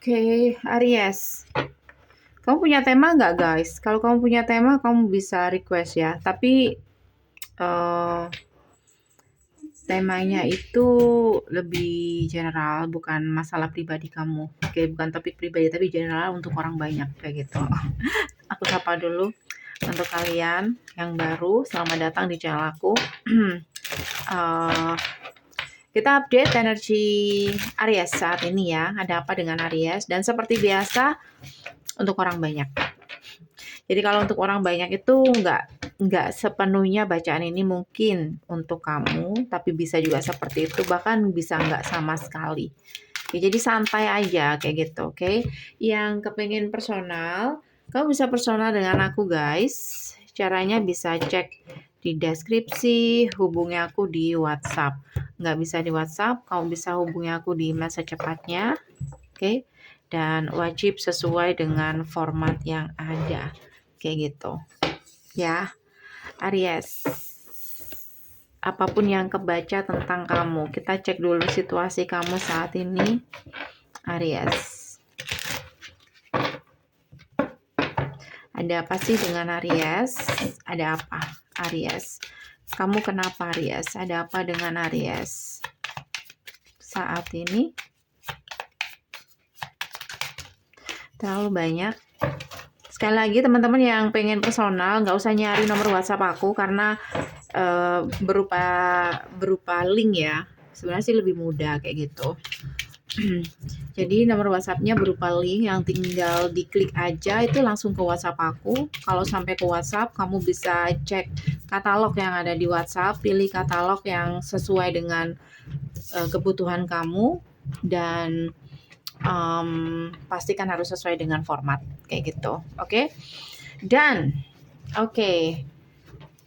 Oke, Aries. Kamu punya tema nggak, guys? Kalau kamu punya tema, kamu bisa request ya. Tapi eh, temanya itu lebih general, bukan masalah pribadi kamu. Oke, bukan topik pribadi, tapi general untuk orang banyak kayak gitu. Aku sapa dulu untuk kalian yang baru. Selamat datang di channel aku. Eh, kita update energi Aries saat ini ya. Ada apa dengan Aries? Dan seperti biasa untuk orang banyak. Jadi kalau untuk orang banyak itu nggak sepenuhnya bacaan ini mungkin untuk kamu, tapi bisa juga seperti itu, bahkan bisa nggak sama sekali. Oke, jadi santai aja kayak gitu, oke? Yang kepengen personal, kamu bisa personal dengan aku, guys. Caranya bisa cek di deskripsi, hubungi aku di WhatsApp. Nggak bisa di WhatsApp, kamu bisa hubungi aku di email secepatnya, oke? Dan wajib sesuai dengan format yang ada. Kayak gitu. Ya, Aries. Apapun yang kebaca tentang kamu, kita cek dulu situasi kamu saat ini, Aries. Ada apa sih dengan Aries? Ada apa, Aries? Kamu kenapa, Aries? Ada apa dengan Aries? Saat ini terlalu banyak. Sekali lagi teman-teman yang pengen personal, nggak usah nyari nomor WhatsApp aku karena berupa link ya. Sebenarnya sih lebih mudah kayak gitu. Jadi nomor WhatsApp-nya berupa link yang tinggal diklik aja itu langsung ke WhatsApp aku. Kalau sampai ke WhatsApp, kamu bisa cek katalog yang ada di WhatsApp, pilih katalog yang sesuai dengan kebutuhan kamu dan pastikan harus sesuai dengan format kayak gitu. Oke? Dan oke.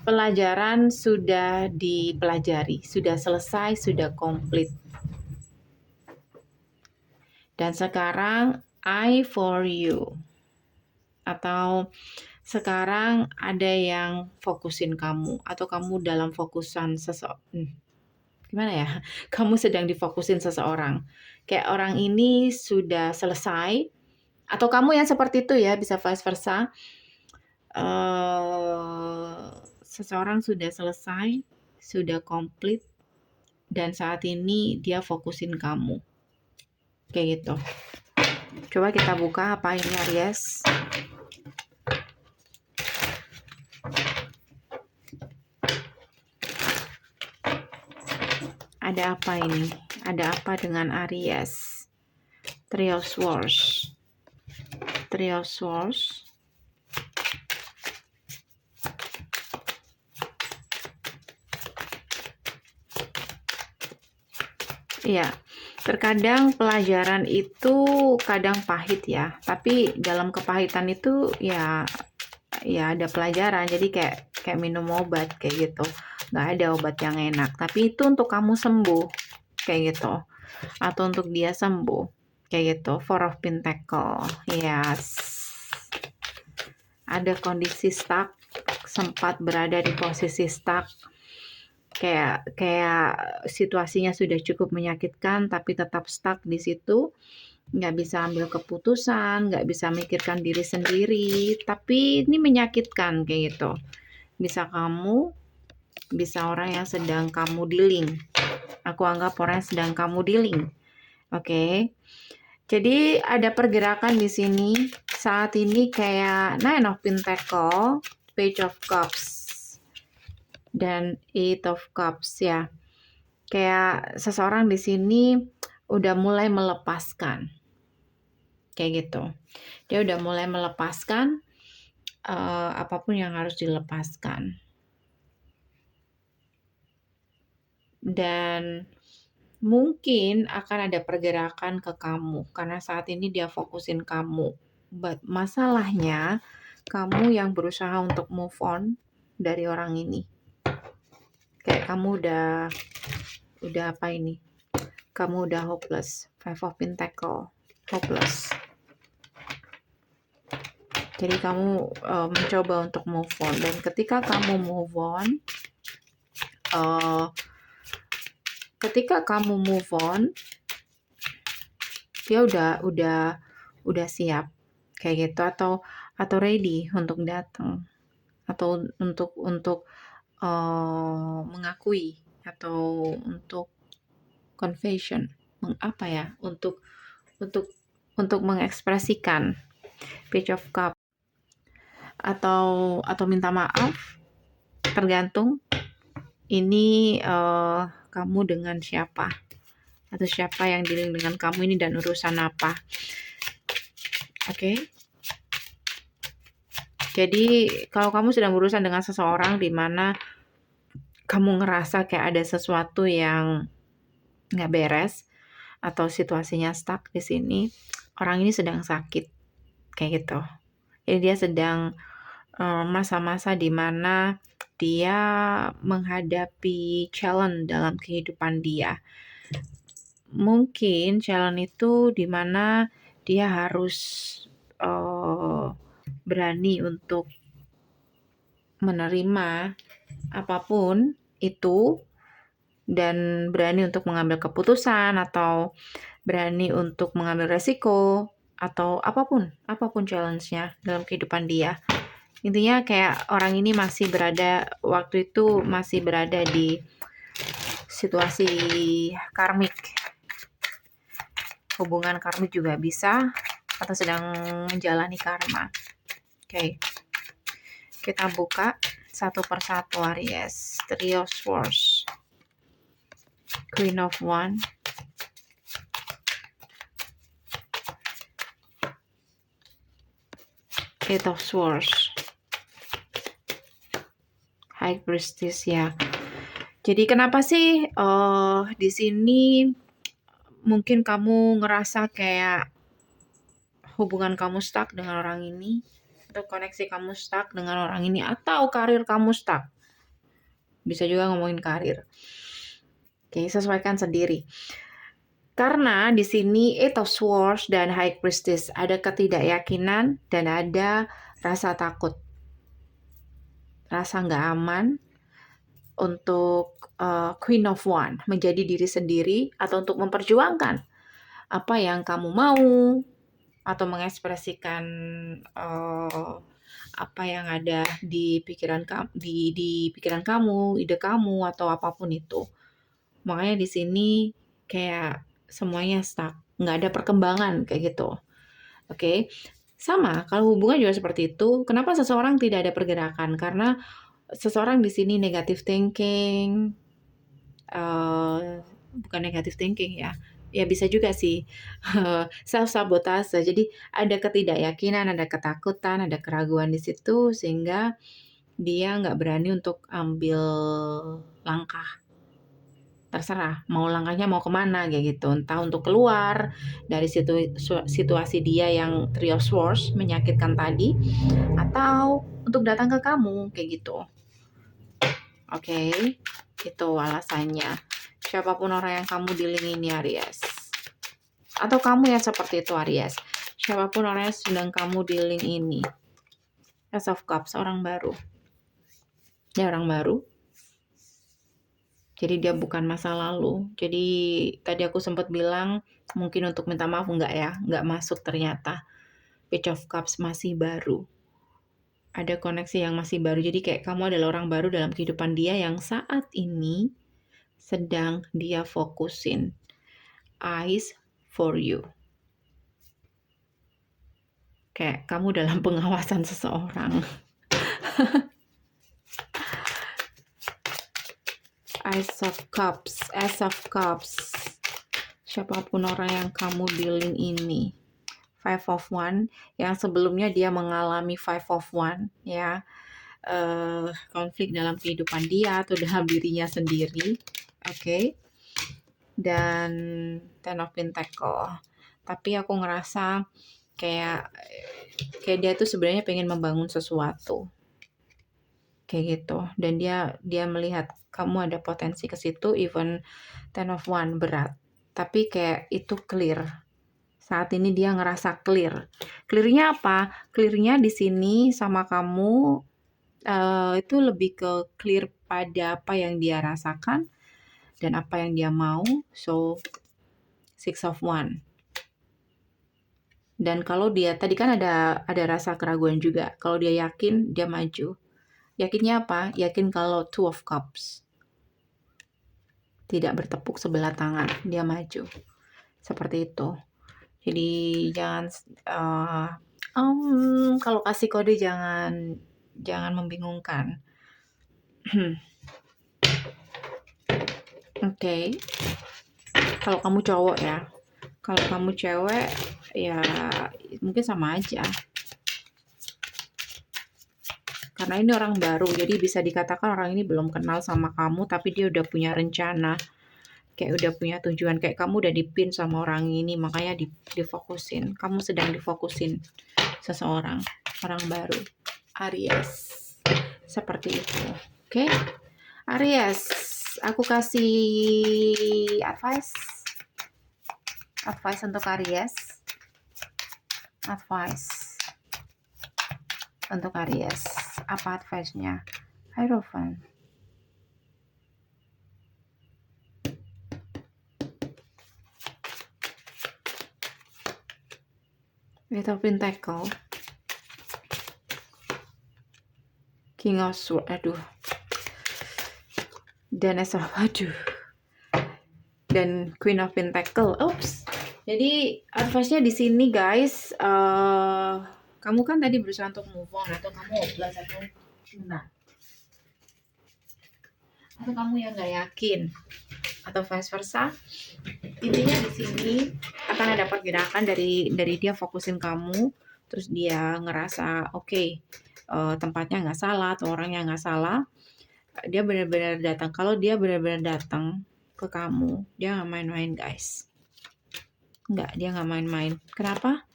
Pelajaran sudah dipelajari, sudah selesai, sudah komplit. Dan sekarang I for you. Atau sekarang ada yang fokusin kamu atau kamu dalam fokusan seseorang. Gimana ya? Kamu sedang difokusin seseorang. Kayak orang ini sudah selesai atau kamu yang seperti itu ya, bisa vice versa. Seseorang sudah selesai, sudah komplit, dan saat ini dia fokusin kamu. Kayak gitu. Coba kita buka apa ini, Aries. Ada apa ini? Ada apa dengan Aries? Three of Swords. Three of Swords. Iya, terkadang pelajaran itu kadang pahit ya, tapi dalam kepahitan itu ya ada pelajaran. Jadi kayak minum obat kayak gitu. Nggak ada obat yang enak, tapi itu untuk kamu sembuh kayak gitu. Atau untuk dia sembuh kayak gitu. Four of Pentacle. Yes. Ada kondisi stuck, sempat berada di posisi stuck. Kayak situasinya sudah cukup menyakitkan tapi tetap stuck di situ, nggak bisa ambil keputusan, nggak bisa mikirkan diri sendiri, tapi ini menyakitkan kayak gitu. Bisa kamu, bisa orang yang sedang kamu dealing. Aku anggap orang yang sedang kamu dealing. Oke. Jadi ada pergerakan di sini saat ini kayak Nine of Pentacle, Page of Cups, dan Eight of Cups ya. Kayak seseorang di sini udah mulai melepaskan. Kayak gitu. Dia udah mulai melepaskan apapun yang harus dilepaskan. Dan mungkin akan ada pergerakan ke kamu karena saat ini dia fokusin kamu. But masalahnya kamu yang berusaha untuk move on dari orang ini. Kayak kamu udah apa ini? Kamu udah hopeless. Five of Pentacle, hopeless. Jadi kamu mencoba untuk move on, dan ketika kamu move on, dia udah udah siap kayak gitu, atau ready untuk datang, atau untuk mengakui, atau untuk confession, apa ya, untuk untuk mengekspresikan Page of Cup, atau minta maaf, tergantung ini kamu dengan siapa, atau siapa yang dealing dengan kamu ini dan urusan apa. Oke. Jadi kalau kamu sedang berurusan dengan seseorang di mana kamu ngerasa kayak ada sesuatu yang nggak beres, atau situasinya stuck di sini, orang ini sedang sakit kayak gitu. Jadi dia sedang masa-masa di mana dia menghadapi challenge dalam kehidupan dia. Mungkin challenge itu di mana dia harus berani untuk menerima apapun itu, dan berani untuk mengambil keputusan, atau berani untuk mengambil resiko, atau apapun challenge-nya dalam kehidupan dia. Intinya kayak orang ini waktu itu masih berada di situasi karmik. Hubungan karmik juga bisa, atau sedang menjalani karma. Oke. Kita buka satu persatu Aries. Three of Swords, Queen of Wands, Eight of Swords, High Priestess ya. Jadi kenapa sih di sini mungkin kamu ngerasa kayak hubungan kamu stuck dengan orang ini, atau koneksi kamu stuck dengan orang ini, atau karir kamu stuck. Bisa juga ngomongin karir. Oke, sesuaikan sendiri. Karena di sini Eight of Swords dan High Priestess ada ketidakyakinan dan ada rasa takut, rasa nggak aman untuk Queen of Wands menjadi diri sendiri, atau untuk memperjuangkan apa yang kamu mau, atau mengekspresikan apa yang ada di pikiran kamu, ide kamu, atau apapun itu. Makanya di sini kayak semuanya stuck, nggak ada perkembangan kayak gitu. Oke. Sama, kalau hubungan juga seperti itu. Kenapa seseorang tidak ada pergerakan? Karena seseorang di sini negative thinking, bukan negative thinking ya. Ya bisa juga sih self sabotase. Jadi ada ketidakyakinan, ada ketakutan, ada keraguan di situ, sehingga dia nggak berani untuk ambil langkah. Terserah mau langkahnya mau kemana kayak gitu, entah untuk keluar dari situasi dia yang Three of Swords menyakitkan tadi, atau untuk datang ke kamu kayak gitu. Oke, itu alasannya. Siapapun orang yang kamu dealing ini Aries, atau kamu yang seperti itu Aries, siapapun orang yang sedang kamu dealing ini, Ace of Cups, orang baru. Dia orang baru. Jadi dia bukan masa lalu. Jadi tadi aku sempat bilang mungkin untuk minta maaf enggak ya, enggak masuk ternyata. Page of Cups masih baru. Ada koneksi yang masih baru. Jadi kayak kamu adalah orang baru dalam kehidupan dia yang saat ini sedang dia fokusin. Eyes for you. Kayak kamu dalam pengawasan seseorang. Ace of Cups. Siapapun orang yang kamu dealing ini. Five of Wands, yang sebelumnya dia mengalami Five of Wands, ya, konflik dalam kehidupan dia atau dalam dirinya sendiri, oke. Dan Ten of Pentacles. Tapi aku ngerasa kayak dia tuh sebenarnya pengen membangun sesuatu, kayak gitu. Dan dia melihat kamu ada potensi ke situ, even Ten of Wands berat. Tapi kayak itu clear. Saat ini dia ngerasa clear. Clearnya apa? Clearnya di sini sama kamu itu lebih ke clear pada apa yang dia rasakan dan apa yang dia mau. So, Six of Wands. Dan kalau dia tadi kan ada rasa keraguan juga. Kalau dia yakin, dia maju. Yakinnya apa? Yakin kalau Two of Cups tidak bertepuk sebelah tangan, dia maju. Seperti itu. Jadi jangan kalau kasih kode jangan membingungkan. Oke. Kalau kamu cowok ya. Kalau kamu cewek ya mungkin sama aja. Karena ini orang baru, jadi bisa dikatakan orang ini belum kenal sama kamu, tapi dia udah punya rencana, kayak udah punya tujuan, kayak kamu udah dipin sama orang ini, makanya difokusin. Kamu sedang difokusin seseorang, orang baru. Aries, seperti itu. Oke, Aries, aku kasih advice untuk Aries. Untuk Aries, apa advice-nya? Hierophant. Eight of Pentacle. King of Swords, aduh. Dan dan Queen of Pentacle. Oops. Jadi advice-nya di sini guys, kamu kan tadi berusaha untuk move on atau kamu hopeless atau enggak? Atau kamu yang nggak yakin atau vice versa. Intinya di sini akan ada pergerakan dari dia fokusin kamu, terus dia ngerasa oke, tempatnya nggak salah atau orangnya nggak salah, dia benar-benar datang. Kalau dia benar-benar datang ke kamu, dia nggak main-main guys. Dia nggak main-main. Kenapa?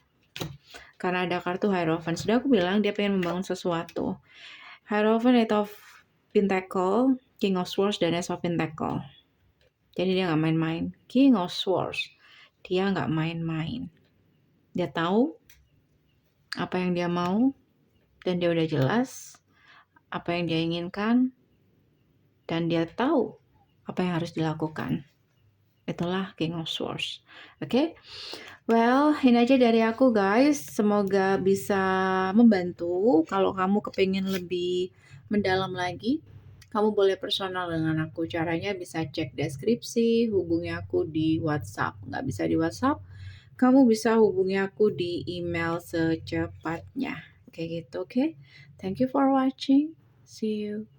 Karena ada kartu Hierophant. Sudah aku bilang dia pengen membangun sesuatu. Hierophant, Eight of Pentacle, King of Swords, dan Ace of Pentacle. Jadi dia nggak main-main. King of Swords, dia nggak main-main. Dia tahu apa yang dia mau, dan dia udah jelas apa yang dia inginkan, dan dia tahu apa yang harus dilakukan. Itulah King of Swords. Oke? Well, ini aja dari aku guys. Semoga bisa membantu. Kalau kamu kepingin lebih mendalam lagi, kamu boleh personal dengan aku. Caranya bisa cek deskripsi, hubungi aku di WhatsApp. Nggak bisa di WhatsApp, kamu bisa hubungi aku di email secepatnya. Kayak gitu, oke? Thank you for watching. See you.